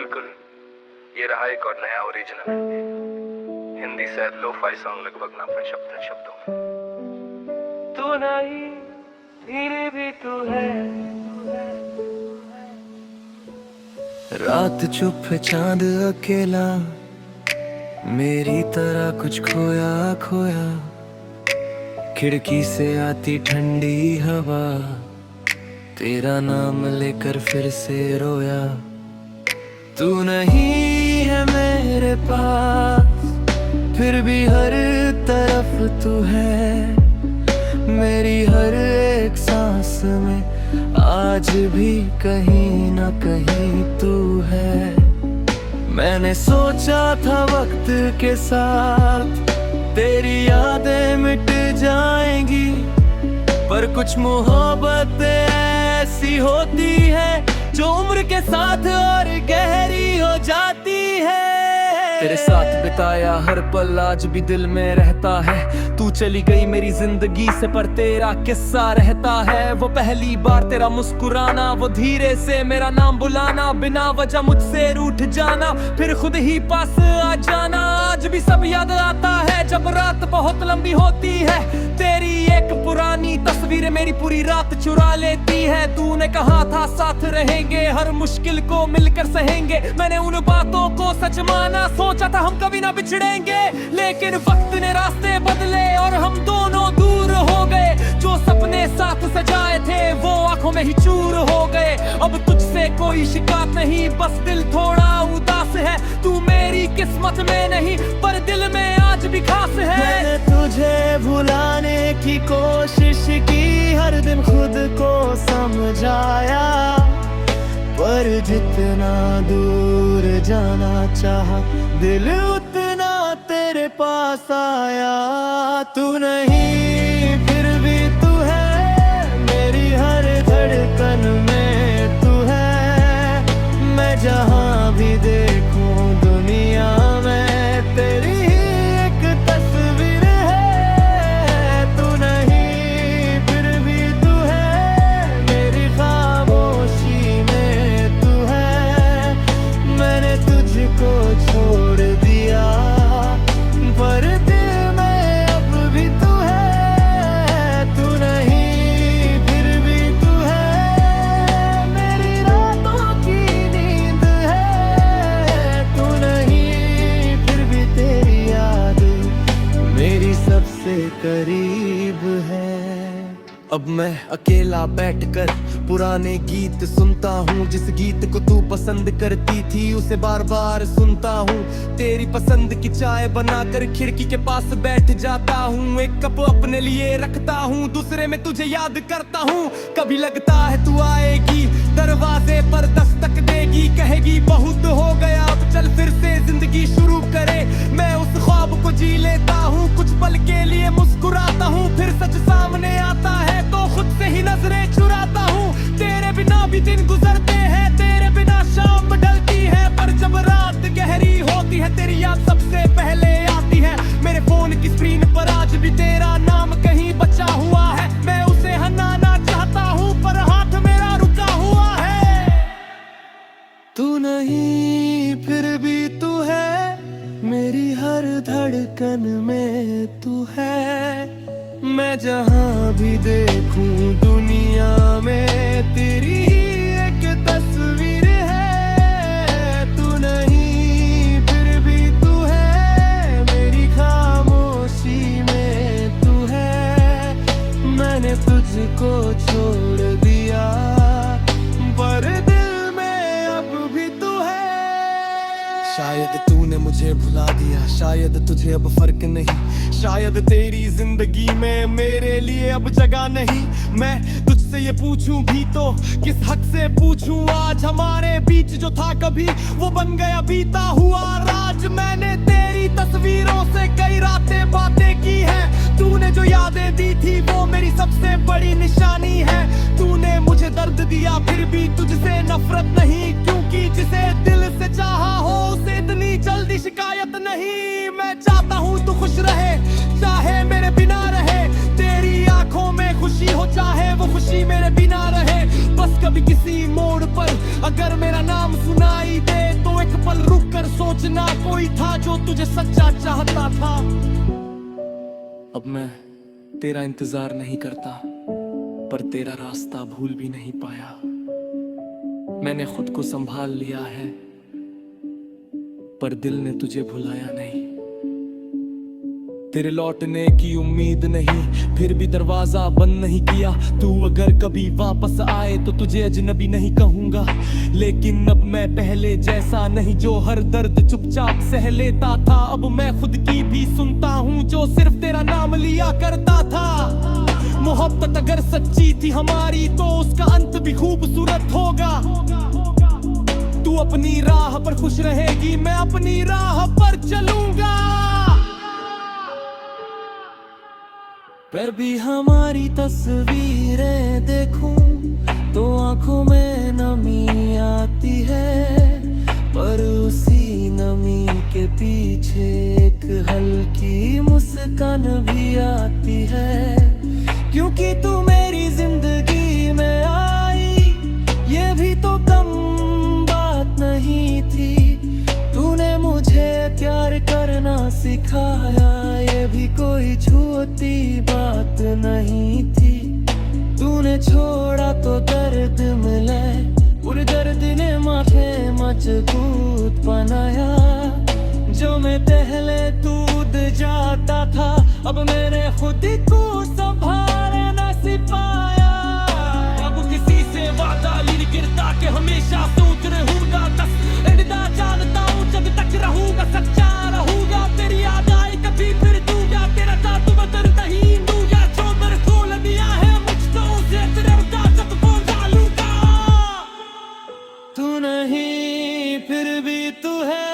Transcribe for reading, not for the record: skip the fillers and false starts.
बिल्कुल, ये रहा एक और नया original Hindi sad lo-fi song लगभग नापे शब्दों में। तू नहीं फिर भी तू है। रात चुप है चांद अकेला, मेरी तरह कुछ खोया खोया। खिड़की से आती ठंडी हवा, तेरा नाम लेकर फिर से रोया। तू नहीं है मेरे पास, फिर भी हर तरफ तू है। मेरी हर एक सांस में आज भी कहीं ना कहीं तू है। मैंने सोचा था वक्त के साथ तेरी यादें मिट जाएंगी, पर कुछ मोहब्बत ऐसी होती है जो उम्र के साथ और गहरी हो जाती है। तेरे साथ बिताया हर पल आज भी दिल में रहता है। तू चली गई मेरी जिंदगी से, पर तेरा किस्सा रहता है। वो पहली बार तेरा मुस्कुराना, वो धीरे से मेरा नाम बुलाना, बिना वजह मुझसे रूठ जाना, फिर खुद ही पास आ जाना। आज भी सब याद आता है जब रात बहुत लंबी होती है। तेरी एक पुरानी तस्वीर मेरी पूरी रात चुरा लेती है। तूने कहा था साथ रहेंगे, हर मुश्किल को मिलकर सहेंगे। मैंने उन बातों को सच माना, सोचा था हम कभी ना बिछड़ेंगे, लेकिन वक्त ने रास्ते बदले और हम दोनों दूर हो गए। जो सपने साथ सजाए थे वो आंखों में ही चूर हो गए। अब तुझसे कोई शिकायत नहीं, बस दिल थोड़ा उदास है। तू मेरी किस्मत में नहीं पर दिल में आज भी खास है। मैंने तुझे भुलाने की कोशिश की, हर दिन खुद को समझाया, पर जितना दूर जाना चाहा दिल उतना तेरे पास आया। तू नहीं फिर भी तू है, मेरी हर धड़कन में तू है। मैं जहाँ भी देखूं दुनिया में तेरी एक तस्वीर है। तू नहीं फिर भी तू है, मेरी खामोशी में तू है। मैंने तुझको छोड़ दिया, पर दिल में अब भी तू है। तू नहीं फिर भी तू है, मेरी रातों की नींद है। तू नहीं फिर भी तेरी याद मेरी सबसे करीब है। अब मैं अकेला बैठकर पुराने गीत सुनता हूँ। जिस गीत को तू पसंद करती थी उसे बार बार सुनता हूँ। तेरी पसंद की चाय बनाकर खिड़की के पास बैठ जाता हूँ। एक कप अपने लिए रखता हूँ, दूसरे में तुझे याद करता हूँ। कभी लगता है तू आएगी, दरवाजे पर दस्तक देगी, कहेगी बहुत हो गया अब चल फिर से जिंदगी शुरू करे। मैं उस ख्वाब को जी लेता हूँ, कुछ पल के लिए मुस्कुराता हूँ, फिर सच सामने आता है तो खुद से ही नजरें चुराता हूँ। तेरे बिना भी दिन गुजरते हैं, तेरे बिना शाम ढलती है, पर जब रात गहरी होती है तेरी याद सबसे पहले आती है। मेरे फोन की स्क्रीन पर आज भी तेरा नाम कहीं बचा हुआ है। मैं उसे हनाना चाहता हूँ पर हाथ मेरा रुका हुआ है। तू नहीं फिर भी तू है, मेरी हर धड़कन में तू है। मैं जहाँ भी देखूं दुनिया में तेरी एक तस्वीर है। तू नहीं फिर भी तू है, मेरी खामोशी में तू है। मैंने तुझको छोड़ दिया, पर दिल में अब भी तू है। शायद तूने मुझे भुला दिया, शायद तुझे अब फर्क नहीं, शायद तेरी जिंदगी में मेरे लिए अब जगह नहीं। मैं तुझसे ये पूछूं भी तो किस हक से पूछूं, आज हमारे बीच जो था कभी वो बन गया बीता हुआ राज। मैंने तेरी तस्वीरों से कई रातें बातें की हैं, तूने जो यादें दी थी वो मेरी सबसे बड़ी निशानी है। तूने मुझे दर्द दिया फिर भी तुझसे नफरत नहीं, क्योंकि जिसे दिल से चाहा हो उसे इतनी जल्दी शिकायत नहीं। मैं चाहता हूँ तू खुश रहे, चाहे मेरे बिना रहे, तेरी आंखों में खुशी हो चाहे वो खुशी मेरे बिना रहे। बस पास कभी किसी मोड़ पर अगर मेरा नाम सुनाई दे तो एक पल रुक कर सोचना, कोई था जो तुझे सच्चा चाहता था। अब मैं तेरा इंतजार नहीं करता, पर तेरा रास्ता भूल भी नहीं पाया। मैंने खुद को संभाल लिया है, पर दिल ने तुझे भुलाया नहीं। तेरे लौटने की उम्मीद नहीं, फिर भी दरवाजा बंद नहीं किया। तू अगर कभी वापस आए तो तुझे अजनबी नहीं कहूंगा, लेकिन अब मैं पहले जैसा नहीं जो हर दर्द चुपचाप सह लेता था। अब मैं खुद की भी सुनता हूँ जो सिर्फ तेरा नाम लिया करता था। मोहब्बत अगर सच्ची थी हमारी तो उसका अंत भी खूबसूरत होगा। तू अपनी राह पर खुश रहेगी, मैं अपनी राह पर चलूंगा। पर भी हमारी तस्वीरें देखूं तो आंखों में नमी आती है, पर उसी नमी के पीछे एक हल्की मुस्कान भी आती है। क्योंकि तू मेरी जिंदगी में आई, ये भी तो कम बात नहीं थी। तूने मुझे प्यार करना सिखाया, ये भी कोई छोटी बात नहीं थी। तूने छोड़ा तो दर्द मिले, पूरे दर्द ने माथे मजबूत बनाया। जो मैं पहले दूध जाता था, अब मैंने खुद को संभालना सिखाया। अब किसी से वादा नहीं गिरता कि हमेशा सोच रहूंगा। इंदा जानता हूँ जब तक रहूंगा सच्चा रहूंगा। तेरी याद आए कभी फिर दूंगा तेरा साथ, बदल नहीं दूंगा। जो मेरे खोल दिया है मुझको उसे तेरे जब बोल डालूंगा। तू नहीं फिर भी तू है,